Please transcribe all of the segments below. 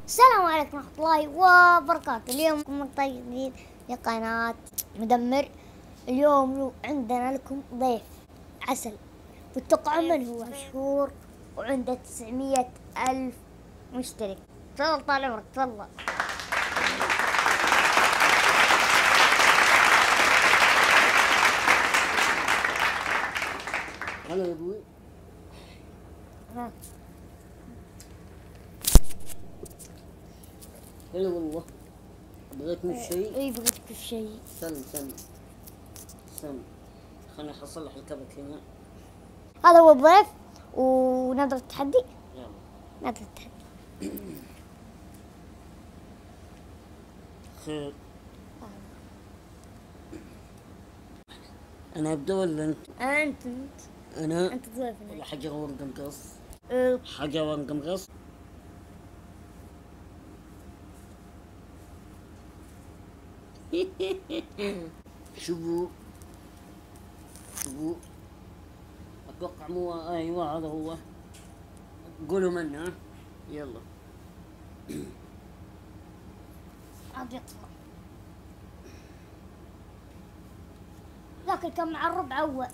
السلام عليكم ورحمة الله وبركاته. اليوم مقطع جديد لقناة مدمر. اليوم عندنا لكم ضيف عسل، وتوقعوا من هو؟ مشهور وعنده 900,000 مشترك. تفضل طال عمرك، تفضل. هلا يا ابوي. هلا والله. بغيت من شيء؟ اي بغيتك في شيء. استنى خليني اصلح الكبت هنا. هذا هو الضيف ونبدأ التحدي. يلا نبدأ التحدي. خير. انا ابدا ولا انت؟ انت انا ضيفنا. ولا حجر ورقه مقص؟ أه. حجر ورقه مقص. شوفوا اتوقع مو ايوه هذا هو. قولوا من ها. يلا. عاد يطلع ذاك اللي كان مع الربع اول.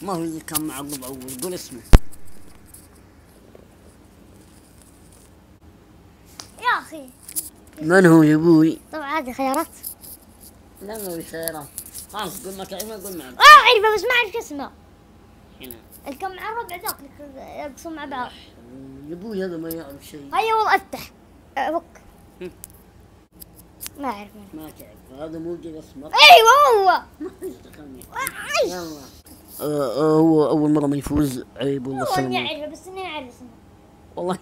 ما هو اللي كان مع الربع اول. قول اسمه يا اخي. من هو يا ابوي؟ طبعا هذه خيارات. لا ما في خيارات. خلاص قول ما تعرف قول معك. اعرفه بس ما اعرف اسمه. هنا اللي كان مع الربع ذاك اللي يرقصون مع بعض. يا ابوي هذا ما يعرف شيء. هيا والله افتح فك. ما اعرف منه. ما تعرف هذا مو جل اسمه. ايوه هو. يلا. هو اول مره ما يفوز. عيب والله. والله اني سلام. اعرفه بس اني اعرف اسمه. والله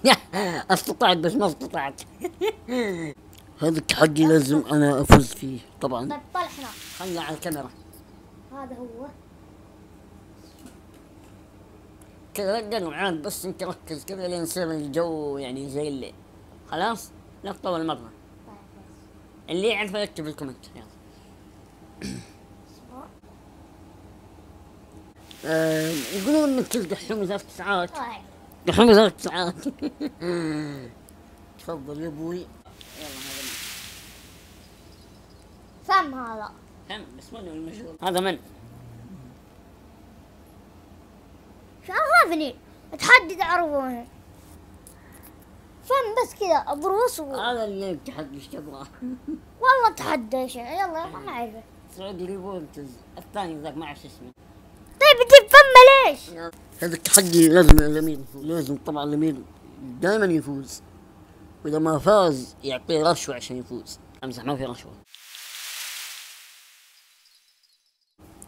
استطعت بس ما استطعت. هذا التحدي لازم انا افوز فيه طبعا. طيب طلع هنا. خلنا على الكاميرا. هذا هو. كذا رجل عاد بس انت ركز كذا لين يصير الجو يعني زي الليل. خلاص لا تطول مره. طيب اللي يعرفه يكتب في الكومنت. يلا. يقولون انك دحوم 3 ساعات. طيب. دحوم 3 ساعات. تفضل يا ابوي. يلا هذا فم هذا. من بس من المشهور. هذا من؟ شو عرفني؟ اتحدي تعرفونه. فم بس كذا ضروس هذا اللي التحدي ايش تبغاه؟ والله تحدى شيء. يلا ما اعرفه. سعودي ريفولتز الثاني ذاك ما اعرف اسمه. طيب تجيب فم ليش؟ هذا التحدي لازم الامير يفوز. لازم طبعا الامير دائما يفوز، واذا ما فاز يعطيه رشوه عشان يفوز. امزح ما في رشوه.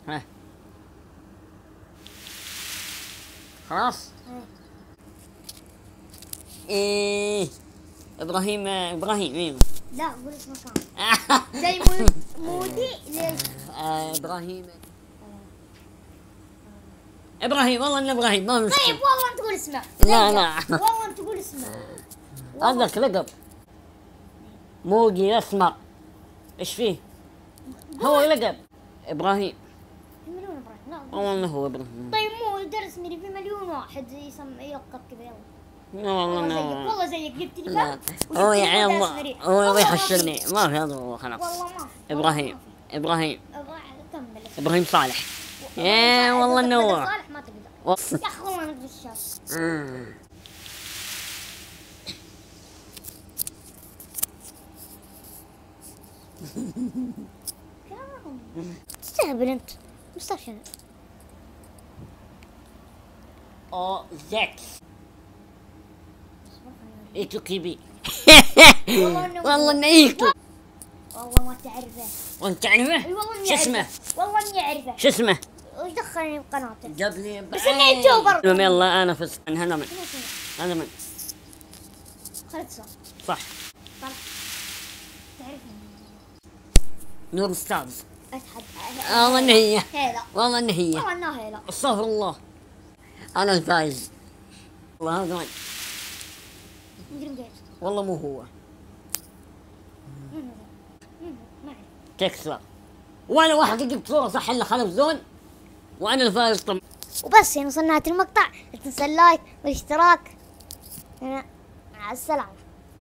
ها خلاص. ايه ابراهيم ايوه. لا قول اسمه كامل. زي مودي ليش؟ ابراهيم والله انه ابراهيم ما مشكلة. طيب والله انت تقول اسمه. لا والله انت تقول اسمه. هذاك لقب موجي اسمر. ايش فيه؟ هو لقب ابراهيم. مليون ابراهيم. لا والله هو ابراهيم. طيب مو درس مدري في مليون واحد يلقب كذا. يلا لا والله والله زيك جبت لي لا فم. هو يا عيال هو يحشرني. ما في هذا هو خلاص. والله ما في. ابراهيم كمل. ابراهيم صالح. يا والله انه هو. صالح ما تقدر. يا اخي والله نقدر الشاشه. تستهبل انت. مستشفى. زكس ايتو كيبي. والله انه ايتو. والله ما تعرفه. وانت تعرفه؟ اي والله اني شو اسمه؟ والله اني اعرفه. شو اسمه؟ وش دخلني بقناته؟ جاب لي بس انه يوتيوبر. يلا انا فزت. هذا من؟ هذا من؟ خالد صالح. صح. تعرفني. نور ستارز. اتحدى. والله ان هي. هيلا. والله ان هي. والله انها هيلا. استغفر الله. انا الفايز. والله هذا من؟ مجرم جيد. والله مو هو. ما اعرف. تكسر. ولا واحد جبت صورة صح الا خلف زون. وانا الفايز طبعا. وبس هنا وصلنا نهاية المقطع. لا تنسى اللايك والاشتراك. مع السلامة.